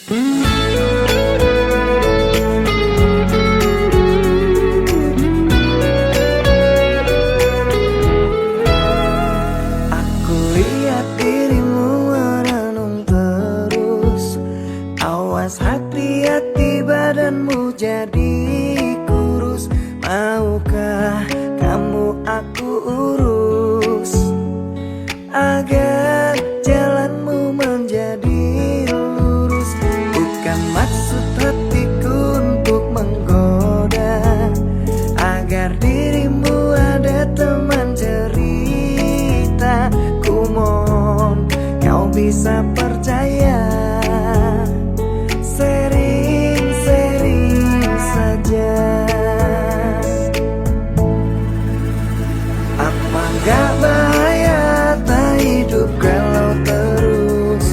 Aku lihat dirimu merenung terus. Awas hati-hati badanmu jadi kurus. Maukah kamu aku urus agar jalanmu menjadi lurus? Bukan maksud hatiku untuk menggoda, agar dirimu ada teman cerita. Ku mohon kau bisa percaya, sering-sering saja. Apa gak bahaya tak hidup kalau terus?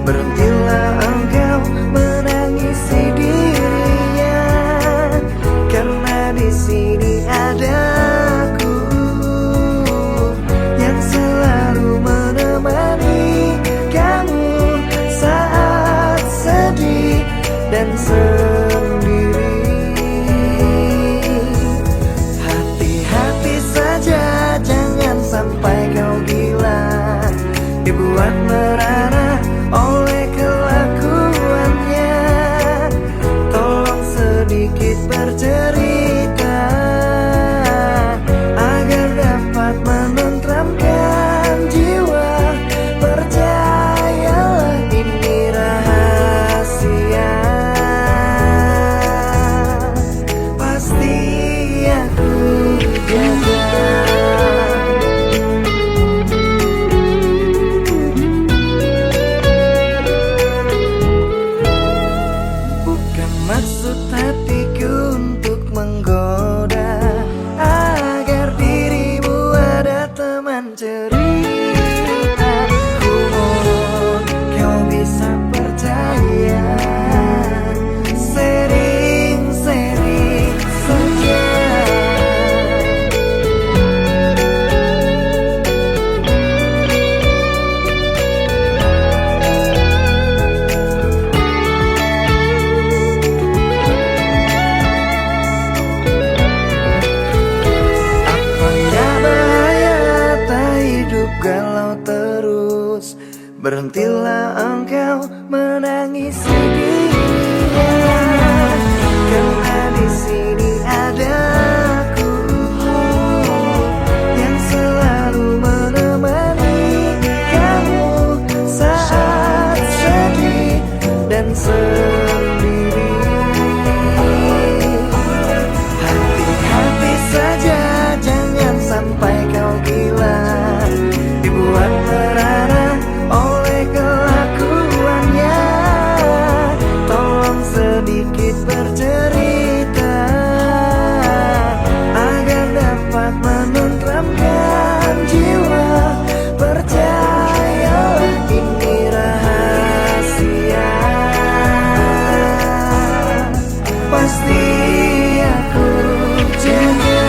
Berhentilah engkau menangisi dirinya, karena di sini ada aku yang selalu menemani kamu saat sedih dan sendiri. Hati-hati saja, jangan sampai kau gila, dibuat merana oleh kelakuannya. Tolong sedikit bercerita agar dapat menenteramkan jiwa. Percayalah ini rahasia, pasti aku jaga. Bukan maksud hatiku untuk menggoda, agar dirimu ada teman cerita. Ku mohon kau bisa percaya, sering-sering saja. Apa gak bahaya tak hidup galau terus? Berhentilah engkau menangisi dirinya, karena di sini ada aku yang selalu menemani kamu saat sedih dan sendiri. Hati-hati saja, jangan sampai kau gila, dibuat merana oleh kelakuannya. Tolong sedikit bercerita agar dapat menenteramkan jiwa. Percayalah ini rahasia, pasti aku jaga.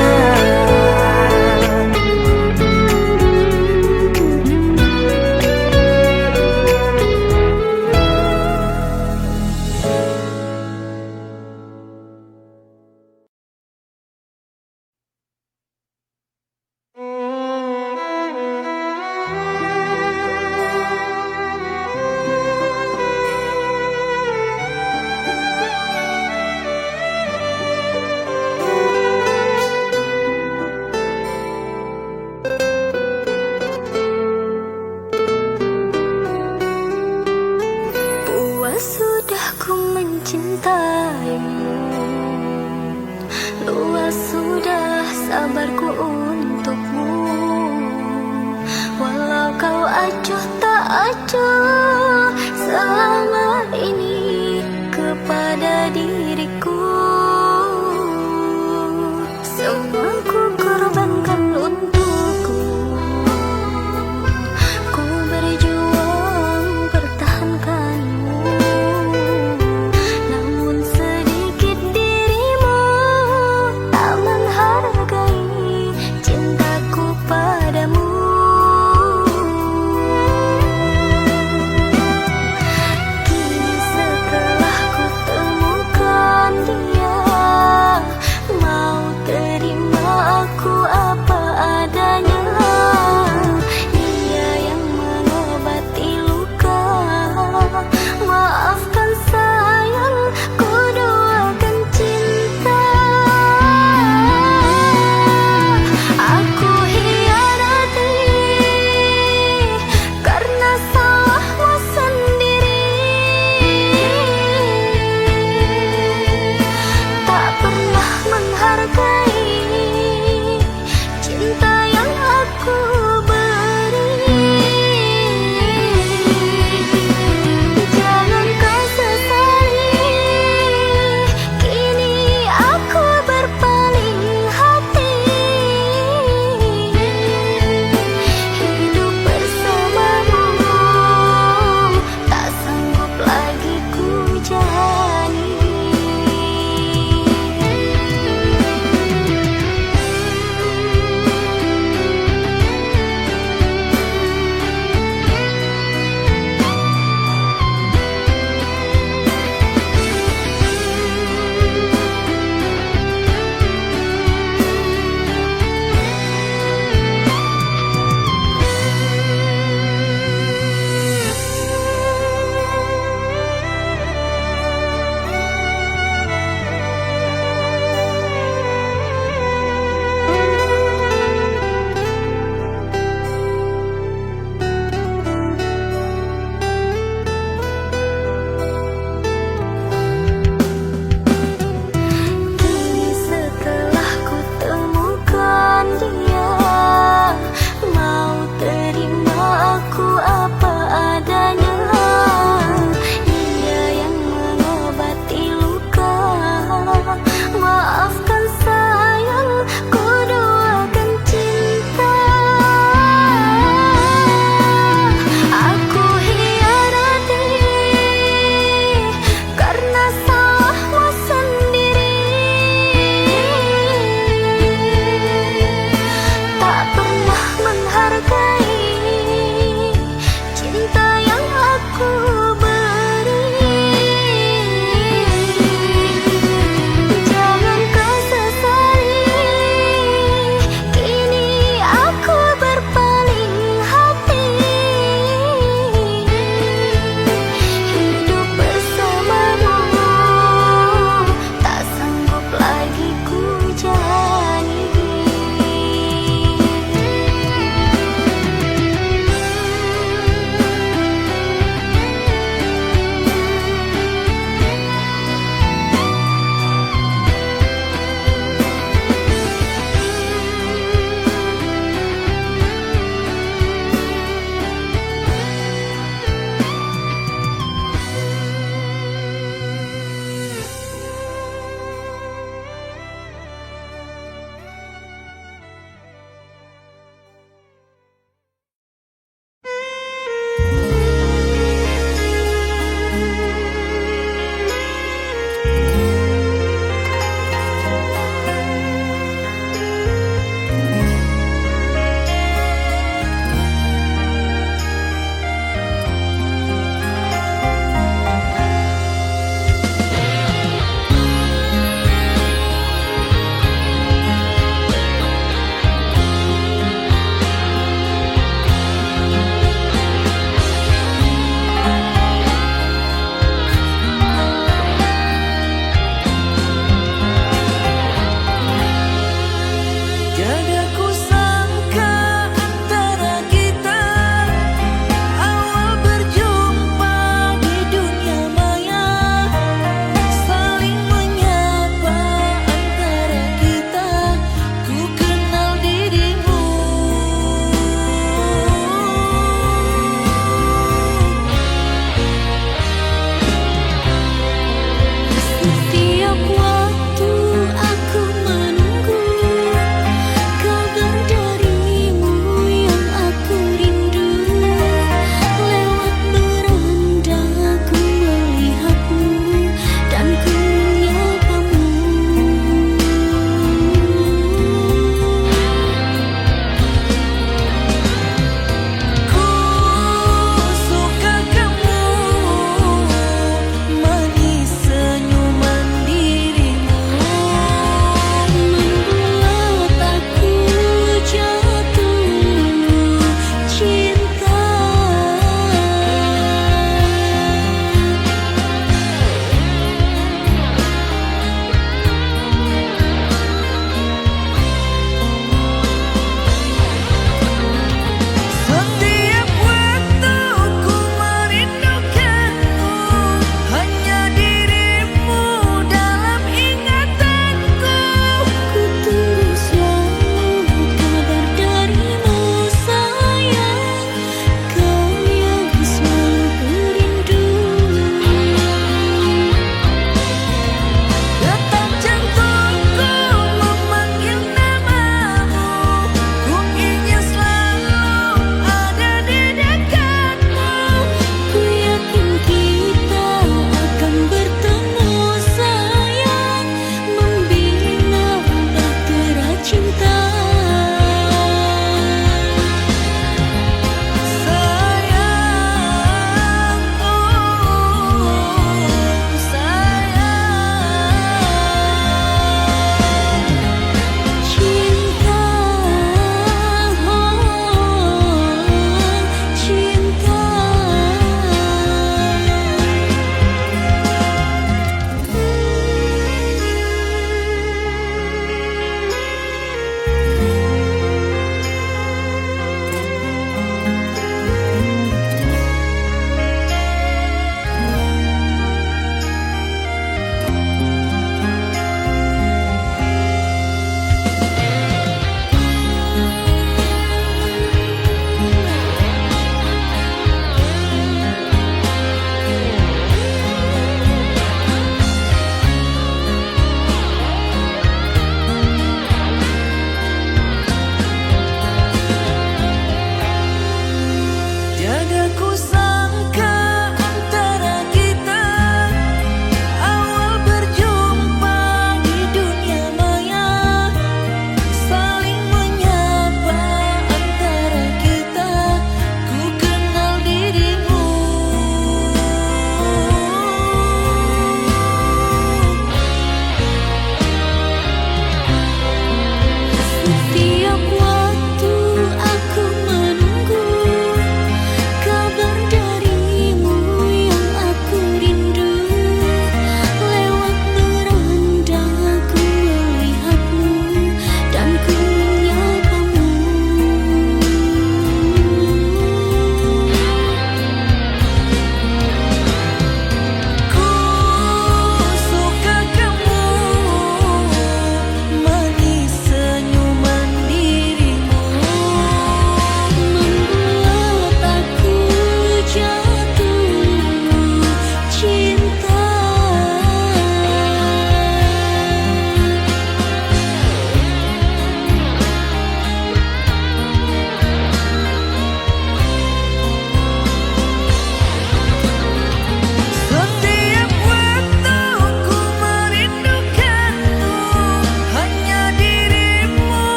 Puas sudah ku mencintaimu, luas sudah sabarku untukmu. Walau kau acuh tak acuh selama ini kepada diriku, semua ku korbankan untukmu. Ku berjuang pertahankanmu, namun sedikit dirimu tak menghargai cintaku padamu.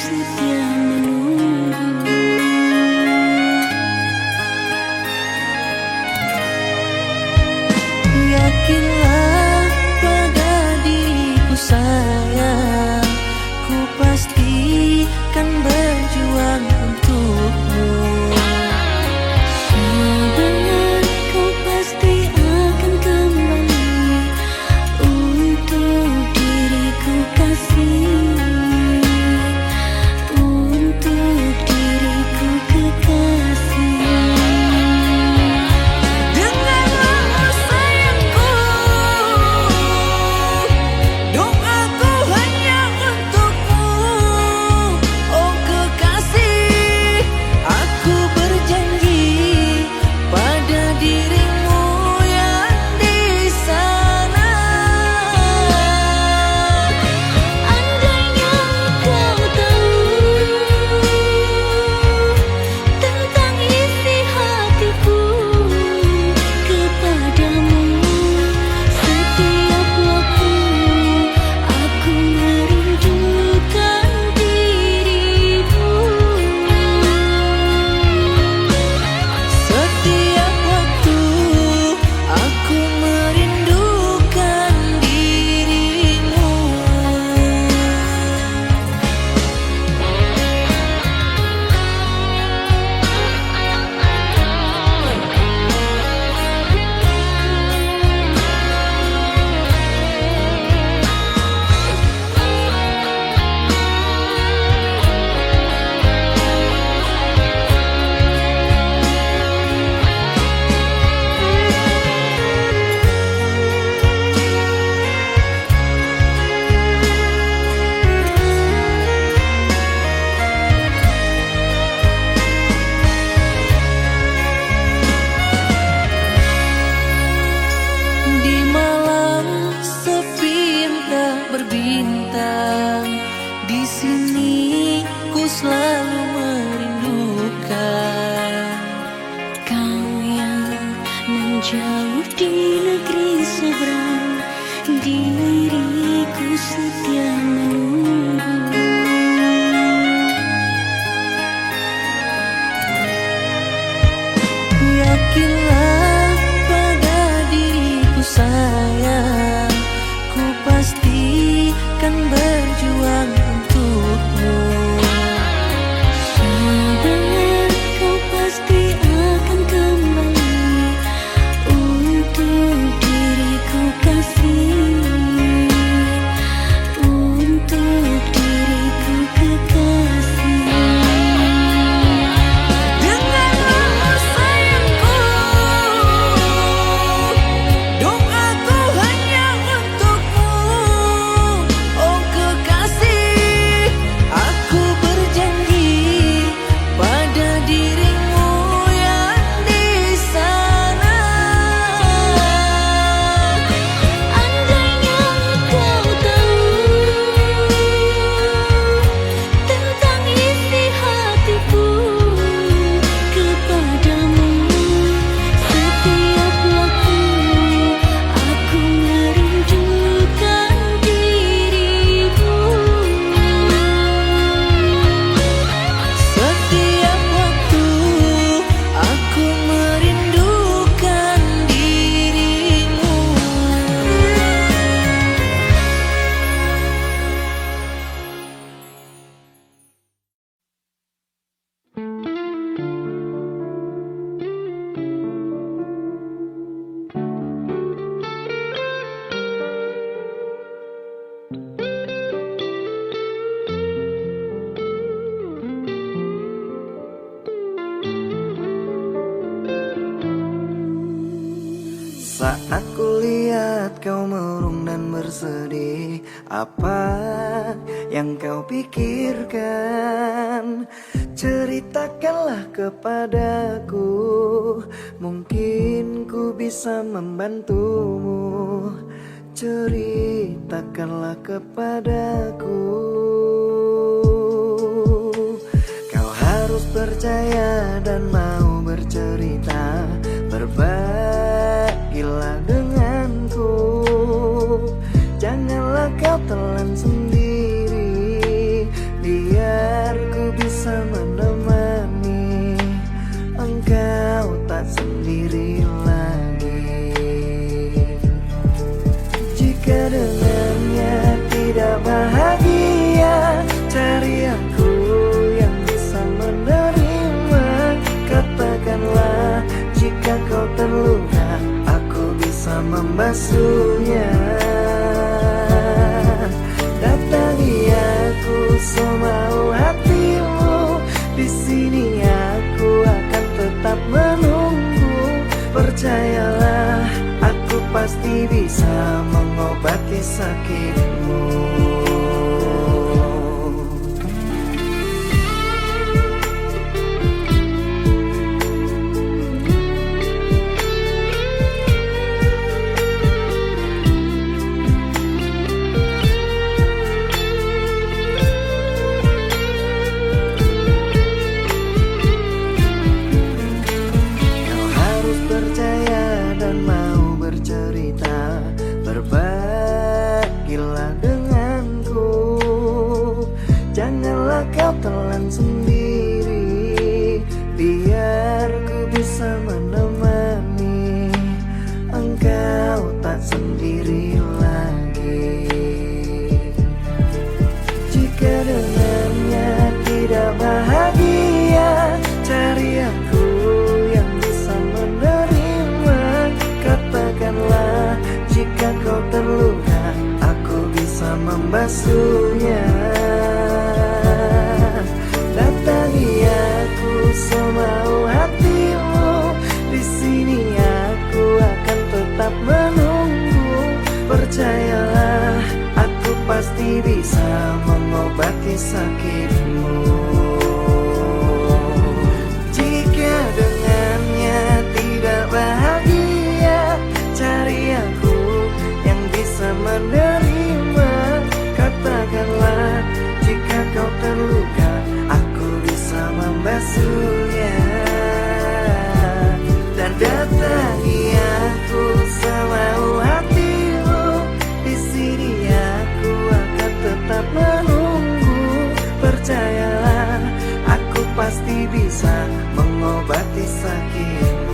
setia menunggu. Yakinlah pada diriku sayang, ku pasti kan berjuang untukmu. Sabar, kau pasti akan kembali untuk diriku kasih, untuk diriku kekasih. Dengarlah sayangku, doaku hanya untukmu. Oh kekasih, aku berjanji pada dirimu yang di sana. Andainya kau tahu tentang isi hatiku kepadamu, setiap waktu aku merindukan dirimu. Setiap waktu aku merindukan dirimu. Di malam sepi yang tak berbintang, di sini ku selalu merindukan. Kau yang menjauh di negeri seberang, diriku setia menunggu. Yakinlah pada diriku sayang, ku pasti kan berjuang untukmu. Sabar, kau pasti akan kembali untuk diriku kasih, untuk diriku kekasih. Dengarlah sayangku, doaku hanya untukmu. Oh kekasih, aku berjanji pada dirimu yang di sana. Andainya kau tahu tentang isi hatiku kepadamu, setiap waktu aku merindukan dirimu. Setiap waktu aku merindukan dirimu. Saat ku lihat kau murung dan bersedih, apa yang kau pikirkan? Ceritakanlah kepadaku, mungkin ku bisa membantumu. Ceritakanlah kepadaku. Kau harus percaya dan mau bercerita, berbagilah denganku. Janganlah kau telan sendiri, biar membasuhnya. Datangi aku semau hatimu, di sini aku akan tetap menunggu. Percayalah, aku pasti bisa mengobati sakitmu. Kau harus percaya dan mau bercerita, berbagilah denganku. Janganlah kau telan sendiri, biar ku bisa menemani engkau tak sendiri lagi. Jika dengannya tidak bahagia, cari aku yang bisa menerima. Katakanlah, jika kau terluka, aku bisa membasuhnya. Datangi aku semau hatimu, di sini aku akan tetap menunggu. Percayalah, aku pasti bisa mengobati sakitmu. Jika dengannya tidak bahagia, cari aku yang bisa menerima. Katakanlah, jika kau terluka, aku bisa membasuhnya. Dan datangi aku semau hatimu, di sini aku akan tetap menunggu. Percayalah, aku pasti bisa mengobati sakitmu.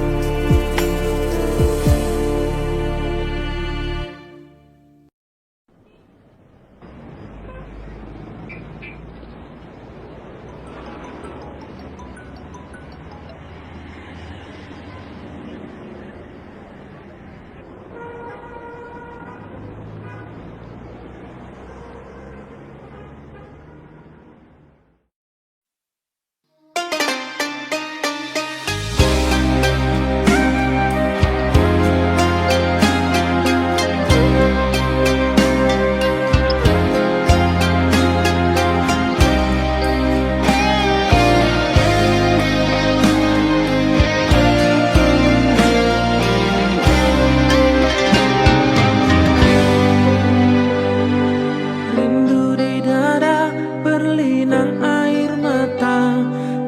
Rindu di dada, berlinang air mata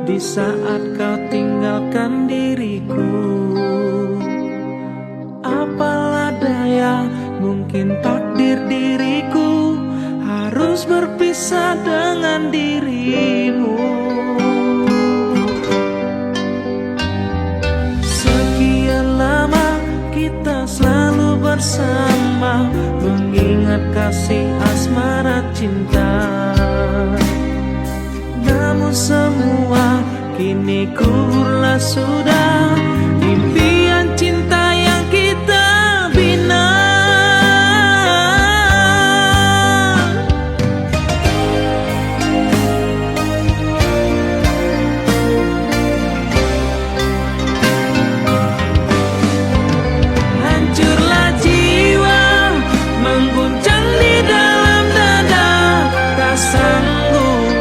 di saat kau tinggalkan diriku. Apalah daya, mungkin takdir diriku harus berpisah dengan dirimu. Sekian lama kita selalu bersama, mengingat kasih asmara cinta. Namun semua kini gugurlah sudah, impian cinta yang kita bina. Hancurlah jiwa, mengguncang di dalam dada. Tak sanggup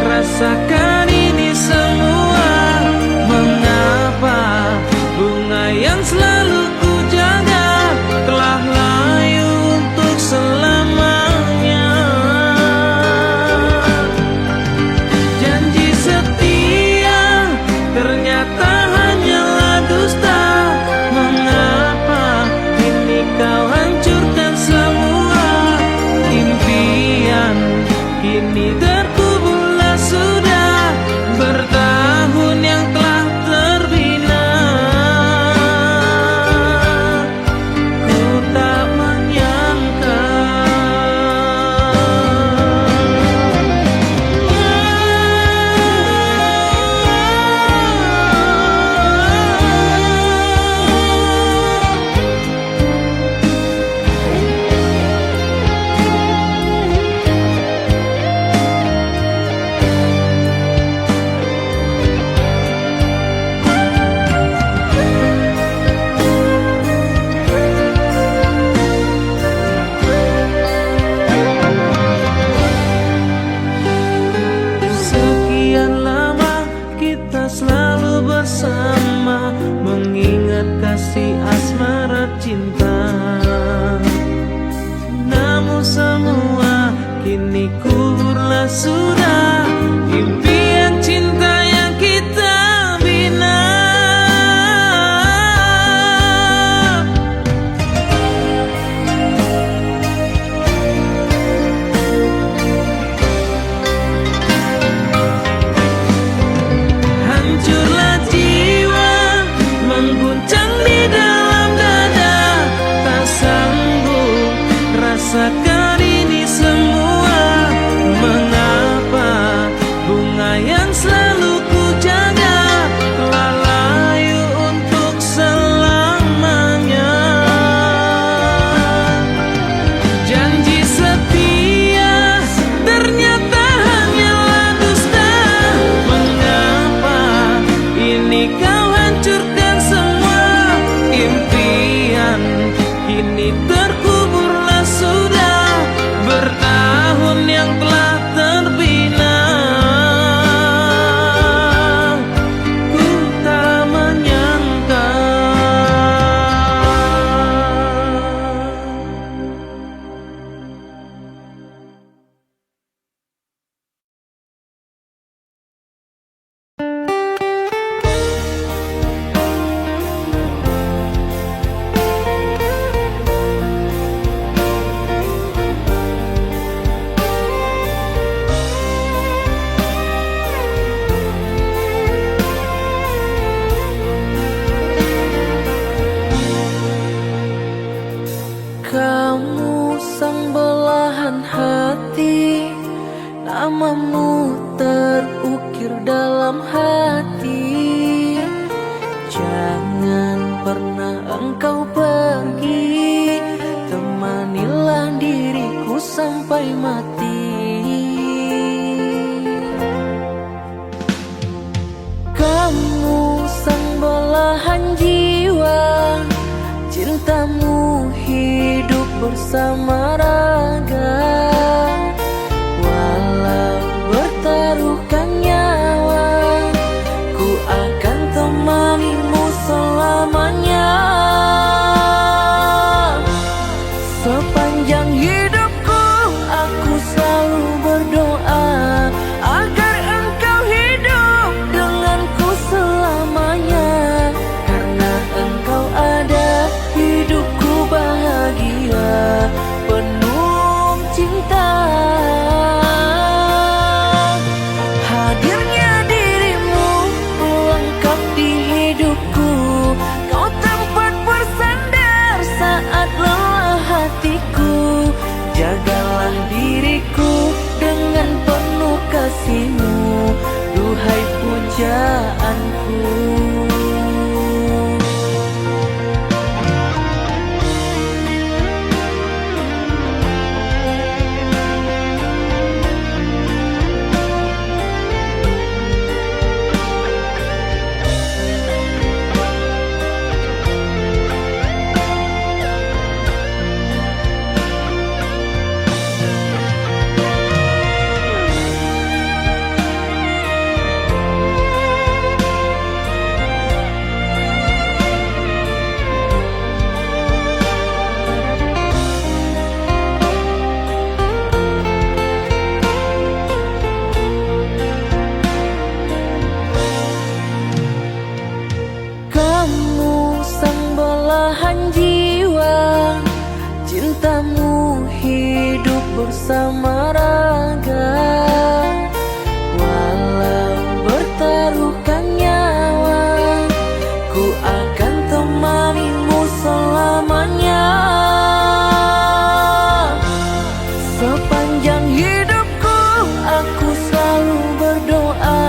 rasakan ini semua. Mengapa kasih asmara cinta. Namun semua kini kuburlah sudah, impian cinta yang kita bina. Hancurlah jiwa, mengguncang di dalam dada, tak sanggup rasakan ini semua. Mengapa bunga yang selalu ku jaga telah layu untuk selamanya? Janji setia ternyata hanyalah dusta. Mengapa ini kau hancurkan semua? Impian kini terkuburlah sudah, bertahun yang telah terbina. Ku tak menyangka kamu sang belahan hati, namamu terukir dalam hati. Jangan pernah engkau pergi, temanilah diriku sampai mati. Kamu sang belahan jiwa, cintamu hidup bersama raga. Walau bertaruhkan nyawa, ku akan temanimu selamanya. Sepanjang hidupku aku selalu berdoa agar engkau hidup denganku selamanya. Karena engkau ada, hidupku bahagia penuh cinta. Hadirnya dirimu lengkap di hidupku, kau tempat bersandar saat lelah hatiku. Jagalah diriku dengan penuh kasih-Mu, duhai pujaanku. Kamu sang belahan jiwa, cintamu hidup bersama raga. Walau bertaruhkan nyawa, ku akan temanimu selamanya. Sepanjang hidupku aku selalu berdoa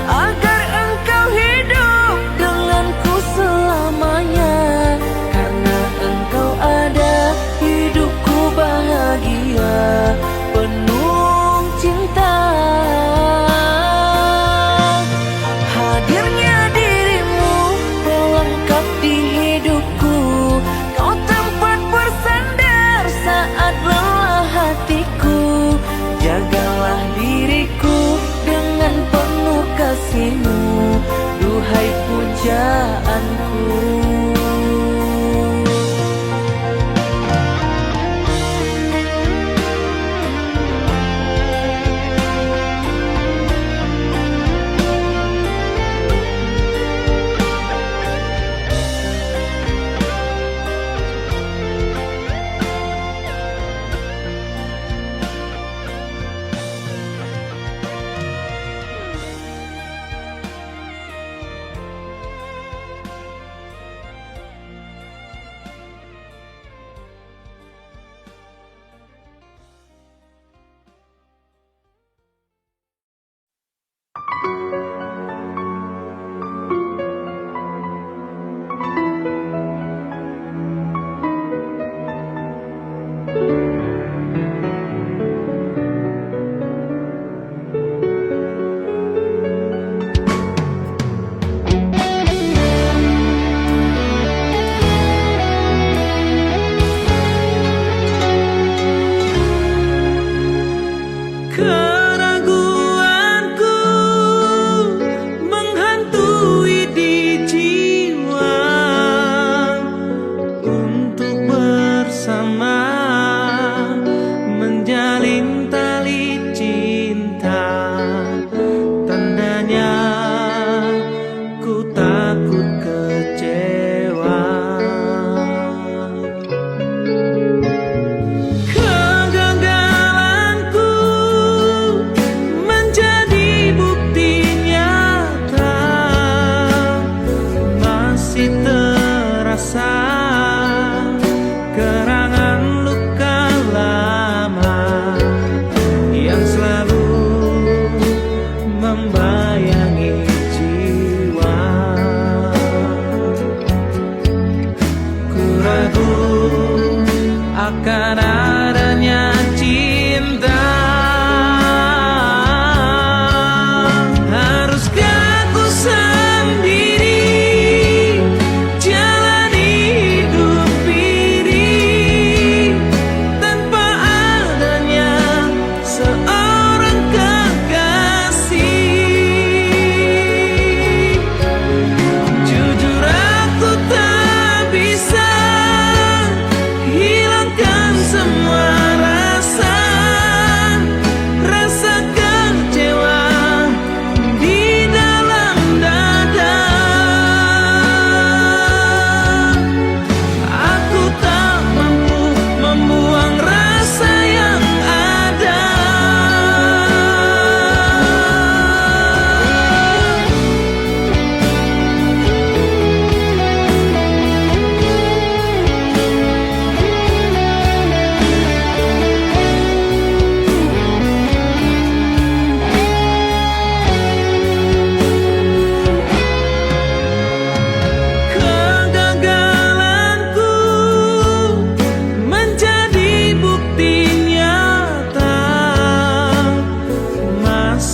agar engkau hidup denganku selamanya. Karena engkau ada, hidupku bahagia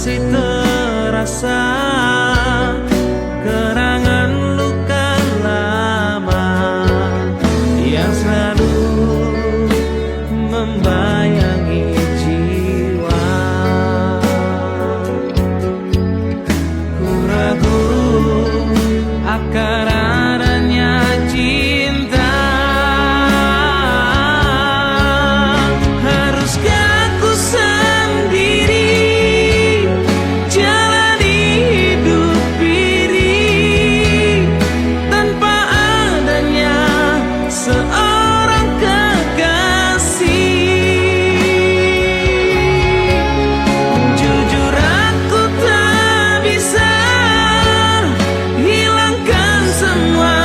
masih terasa kenangan luka lama yang selalu membayangi jiwa. Ku ragu akan adanya cinta. Haruskah ku sendiri jalani hidup ini tanpa adanya seorang kekasih? Jujur aku tak bisa hilangkan semua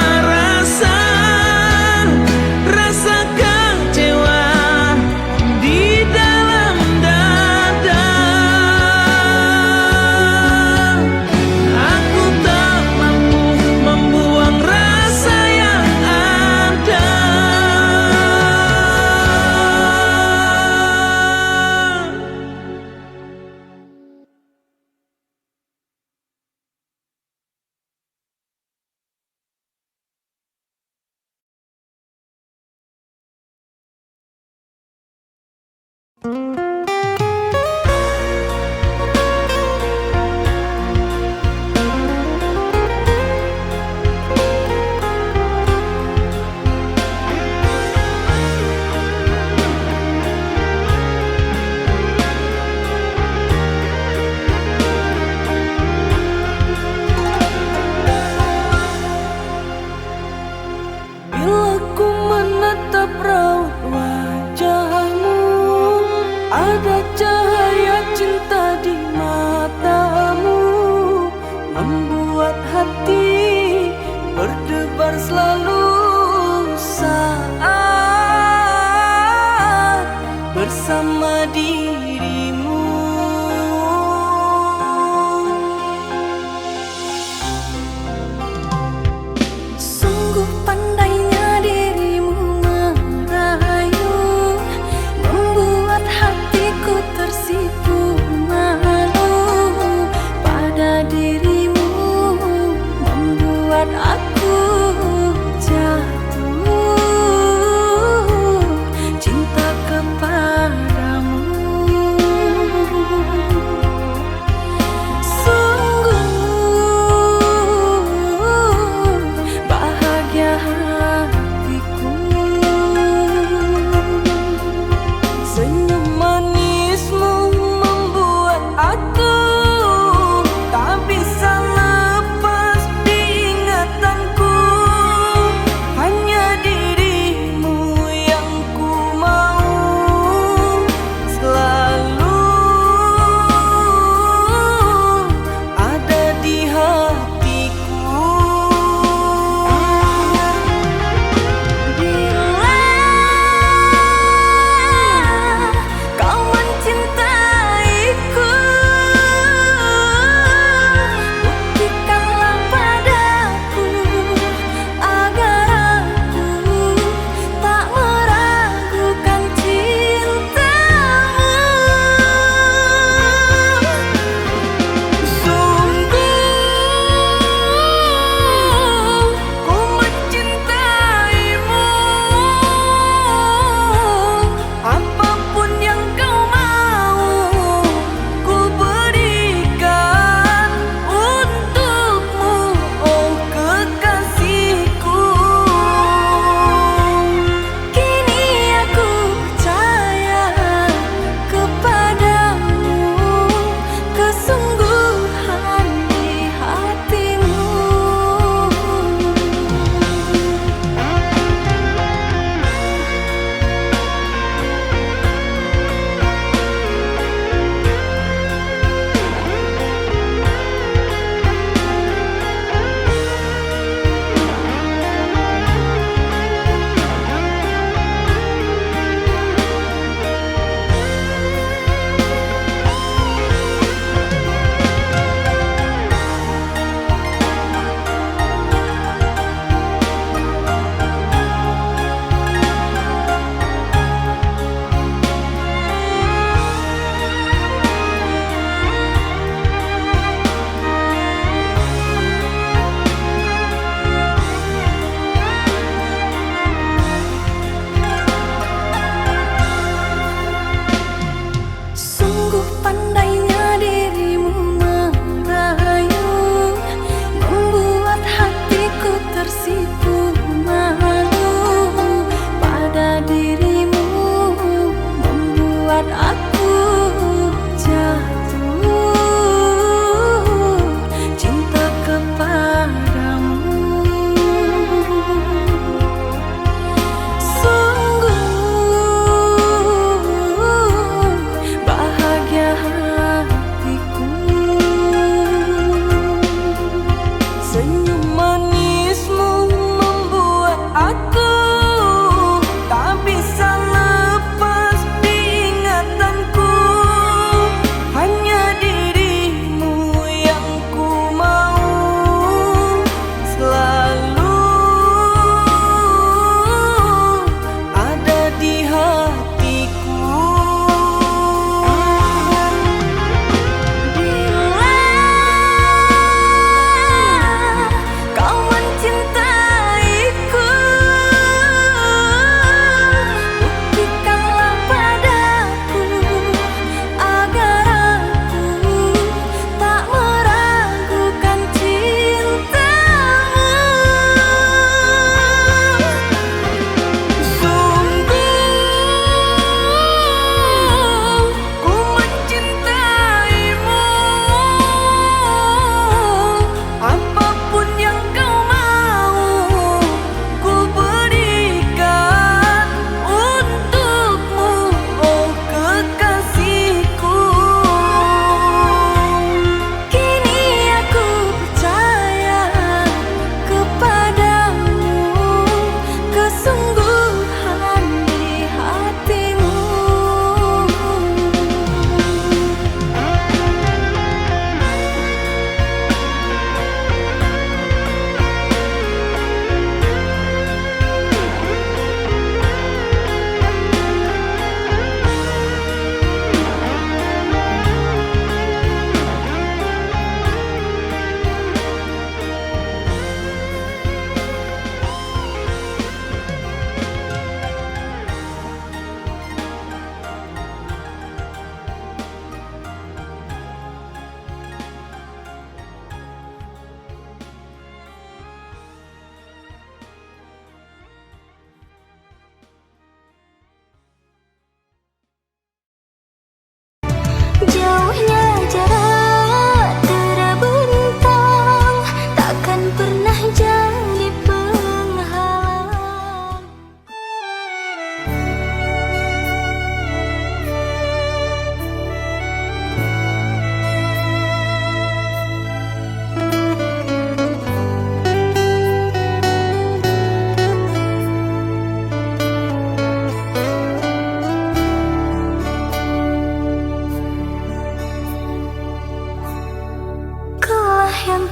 rasa kecewa di dalam dada. Aku tak mampu membuang rasa yang ada. Bila ku menatap raut wajahmu,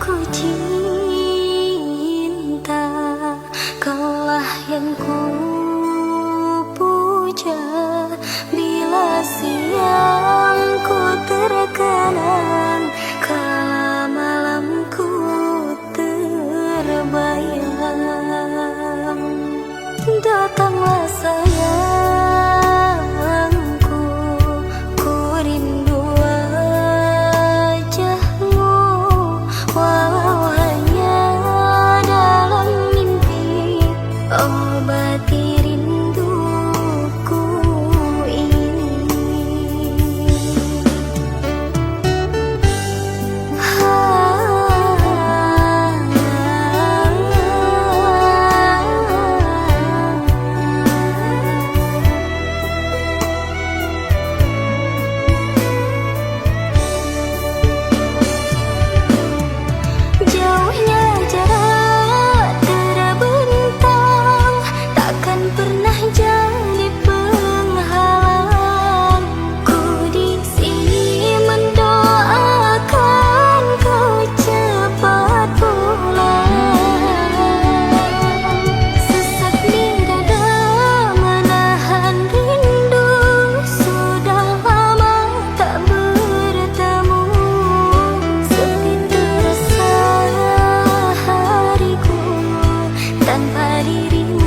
ku cinta, kaulah yang ku puja. Bila siang ku terkenang, kala malamku terbayang. Datanglah sayangku, ku rindu wajahmu, walau hanya dalam mimpi. Obati rinduku ini. Jauhnya jarak terbentang, takkan pernah jadi penghalang. Ku di sini mendoakan kau cepat pulang. Sesak di dada menahan rindu, sudah lama tak bertemu. Sepi terasa hariku tanpa dirimu.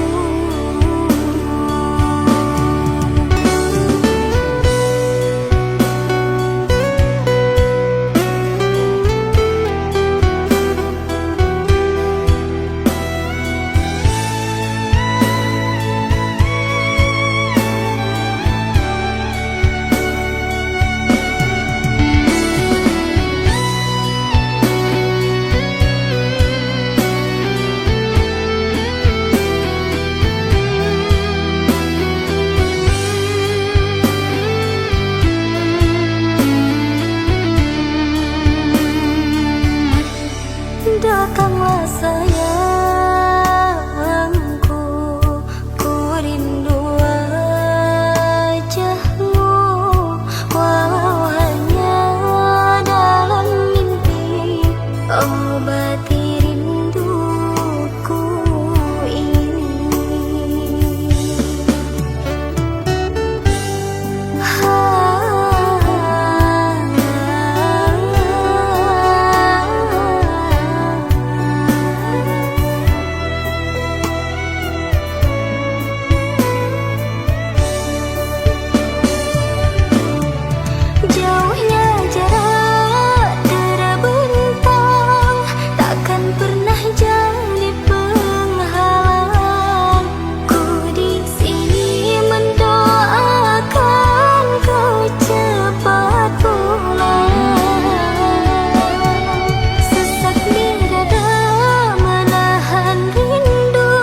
Datanglah sayangku, ku rindu wajahmu, walau hanya dalam mimpi. Obati rinduku ini. Jauhnya jarak terbentang, takkan pernah jadi penghalang. Ku di sini mendoakan kau cepat pulang. Sesak di dada menahan rindu,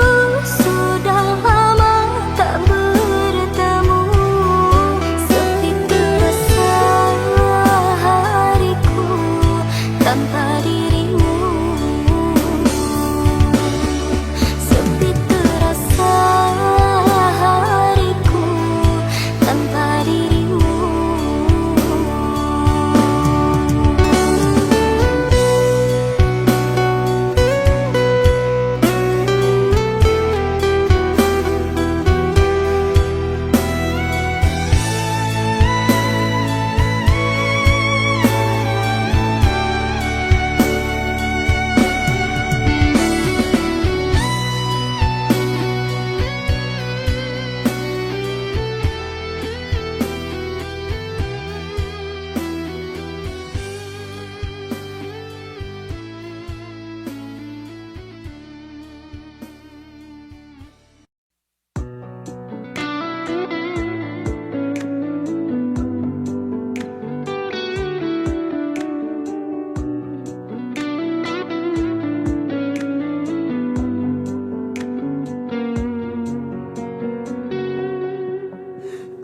sudah lama tak bertemu. Sepi terasa hariku tanpa dirimu. Sepi terasa hariku tanpa dirimu.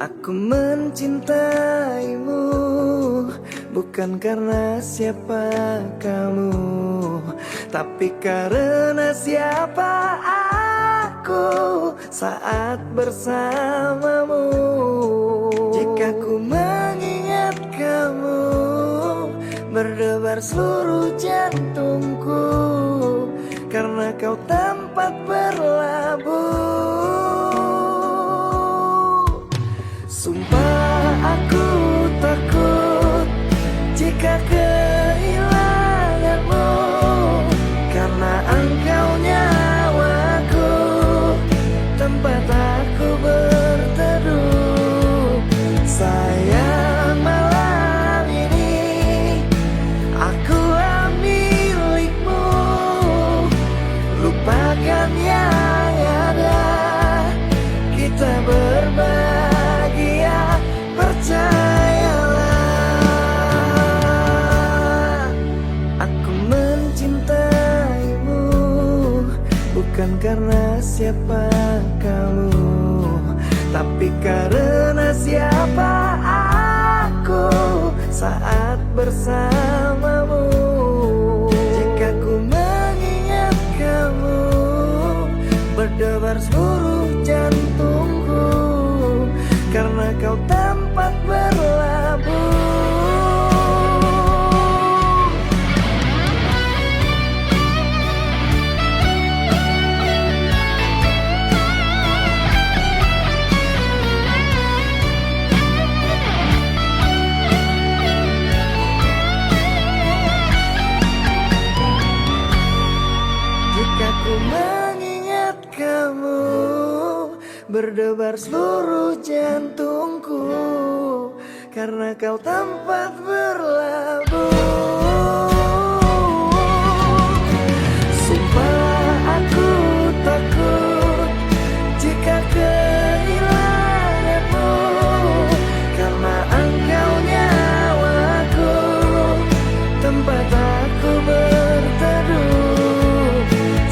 Aku mencintaimu bukan karena siapa kamu, tapi karena siapa aku saat bersamamu. Jika ku mengingat kamu, berdebar berdebar seluruh jantungku, karena kau tempat berlabuh. Sumpah aku takut jika kehilanganmu, karena engkau nyawaku, tempat aku berteduh. Sayang, malam ini akulah milikmu. Lupakan yang ada, kita berbahagia, percayalah. Aku mencintaimu bukan karena siapa kamu, tapi karena siapa aku saat bersamamu. Jika ku mengingat kamu, berdebar seluruh jantungku, karena kau tempat berlabuh. Jika ku mengingat kamu, berdebar seluruh jantungku, karena kau tempat berlabuh. Sumpah aku takut jika kehilanganmu, karena engkau nyawaku, tempat aku berteduh.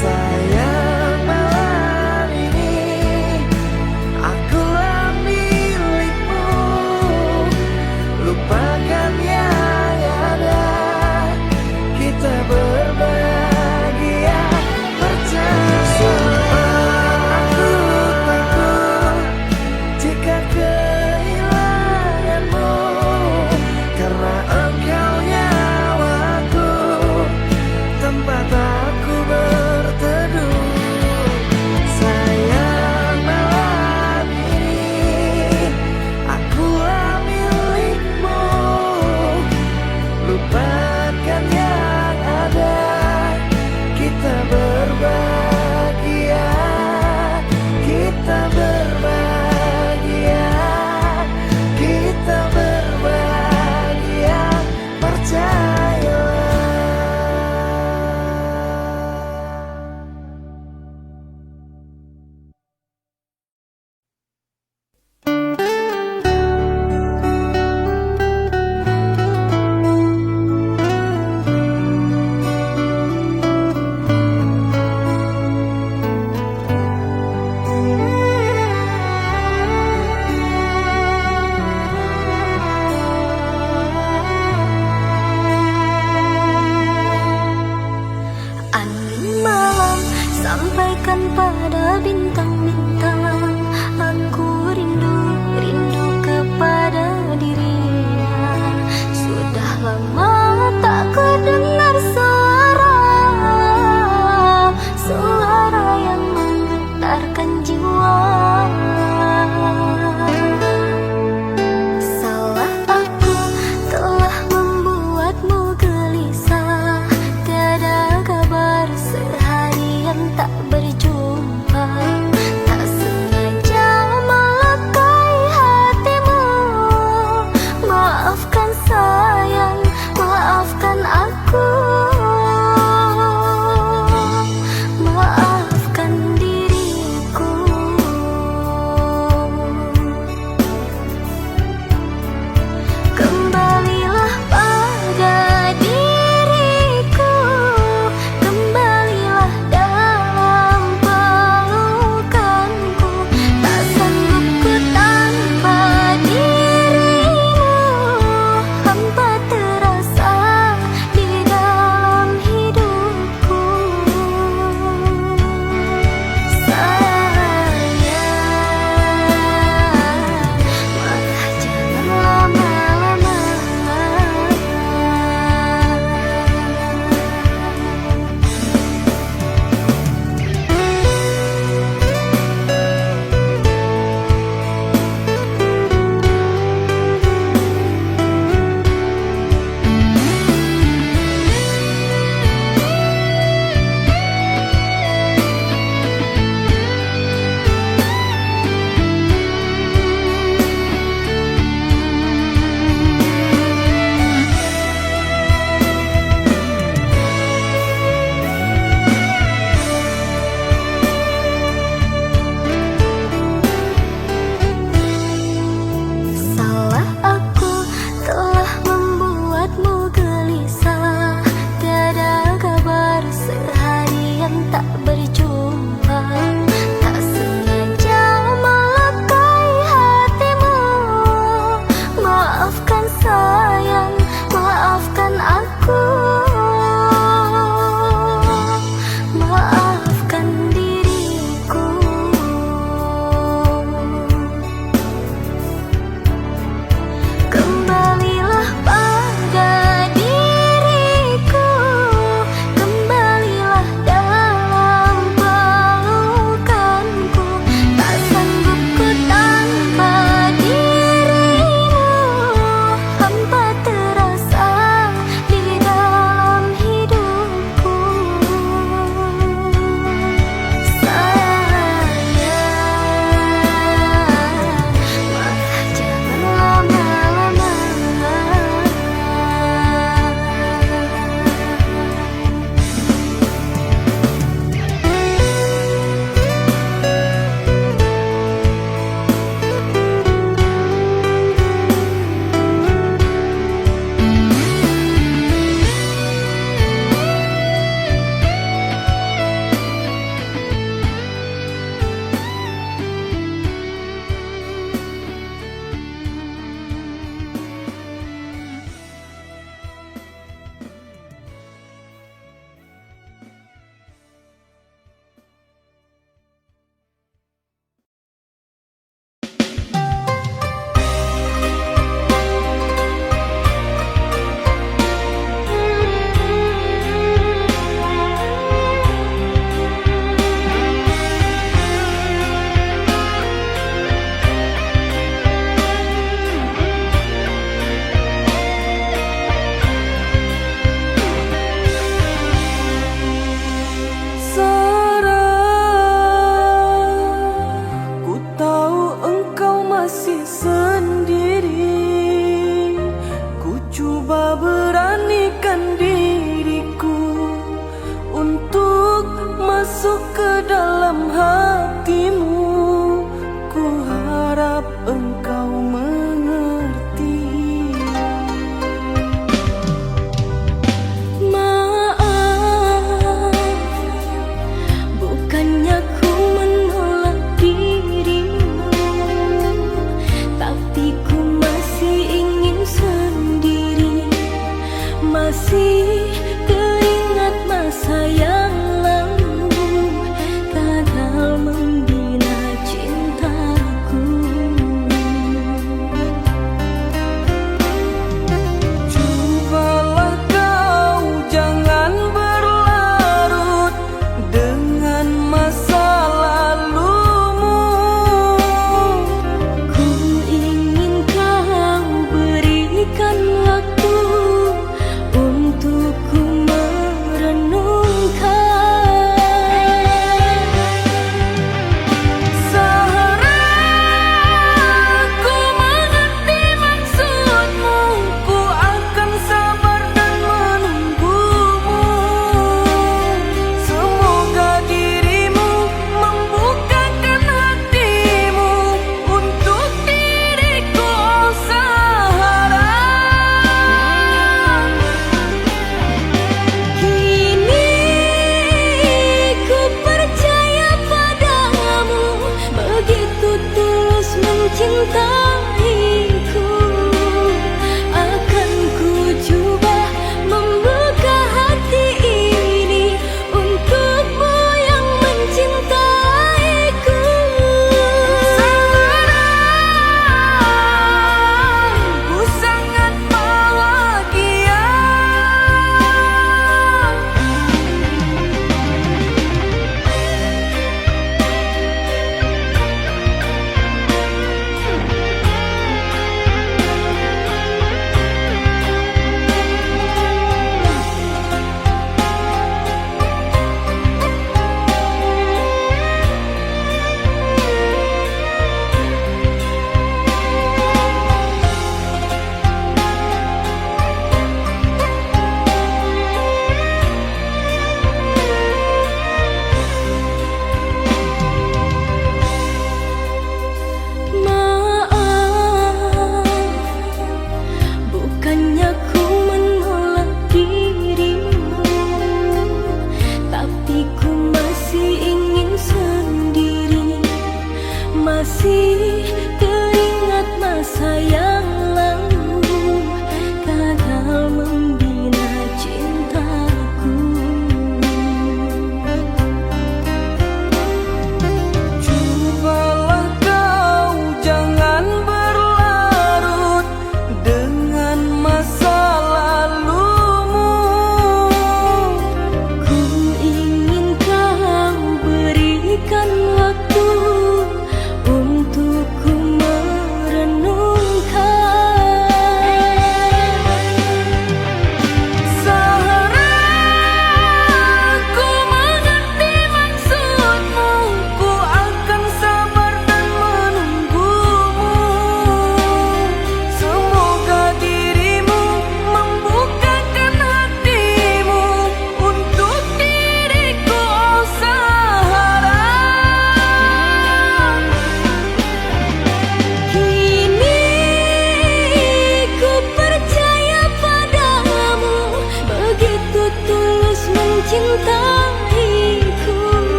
Sayang, malam ini akulah milikmu. Lupakan yang ada,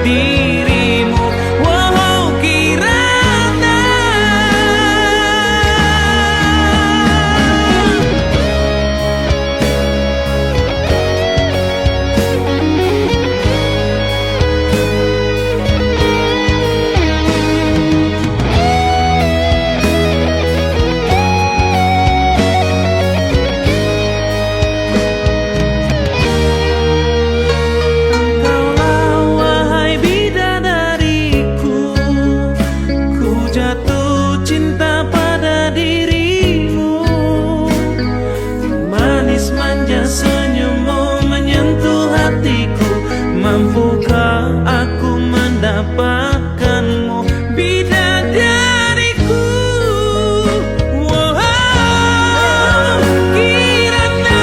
dirimu. Wow, Kirana. Engkaulah wahai bidadariku, ku jatuh cinta pada dirimu. Manis manja senyummu menyentuh hatiku. Mampukah aku mendapatkanmu, bidadariku? Wow, Kirana.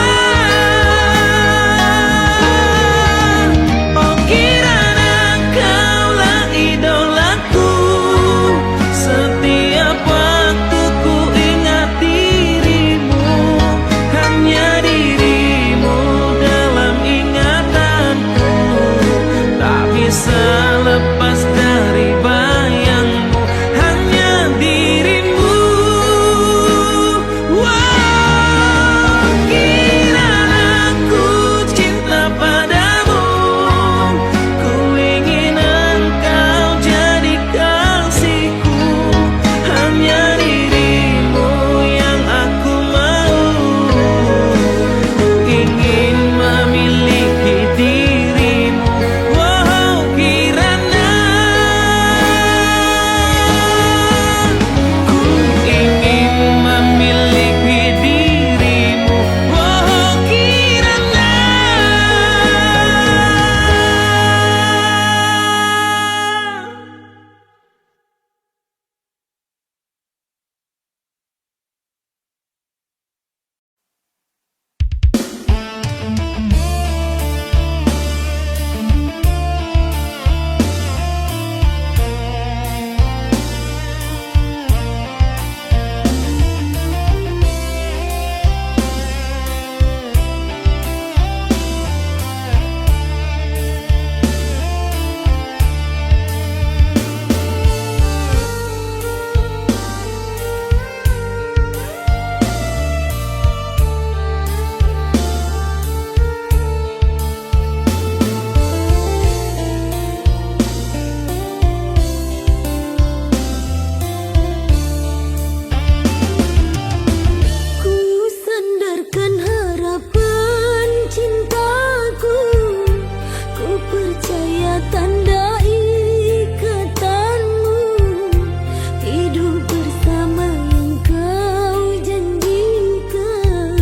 Oh Kirana, kaulah idolaku. Setiap waktu ku ingat dirimu. Hanya dirimu dalam ingatanku. Tak bisa lepas dari bayangmu. Hanya dirimu. Wow, Kirana, ku cinta padamu. Ku ingin engkau jadi kasihku. Hanya dirimu yang aku mau. Ku ingin memiliki dirimu. Wow, Kirana. Ku ingin memiliki dirimu. Wow, Kirana. Ku sandarkan harapan cintaku. Ku percaya tanda ikatanmu. Hidup bersama yang kau janjikan.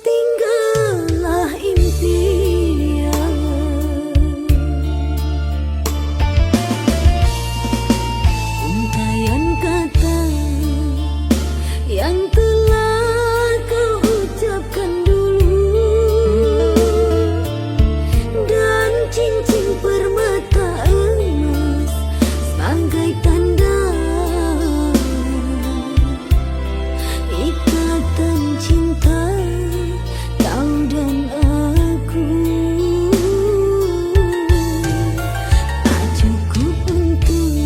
Tinggallah impian. Untaian kata yang telah kau ucapkan dulu, dan cincin permata emas sebagai tanda ikatan cinta kau dan aku. Tak cukup untuk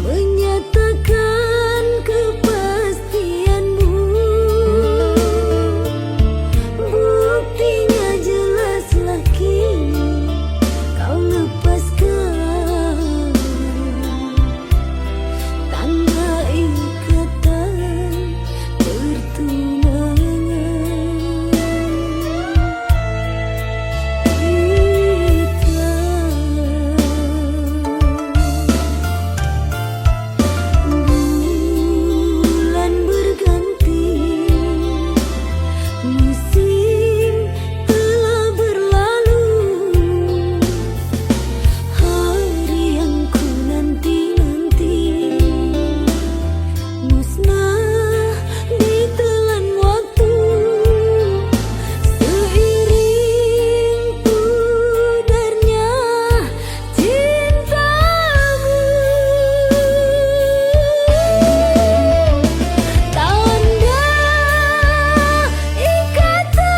menyatakan kepastianmu. Buktinya jelaslah kini kau lepaskan tanda ikatan pertunangan kita. Bulan berganti, musim telah berlalu. Hari yang ku nanti-nanti musnah ditelan waktu. Seiring pudarnya cintamu, tanda ikatan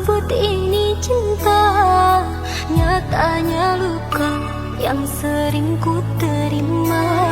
sebut ini cinta, nyatanya luka yang sering ku terima.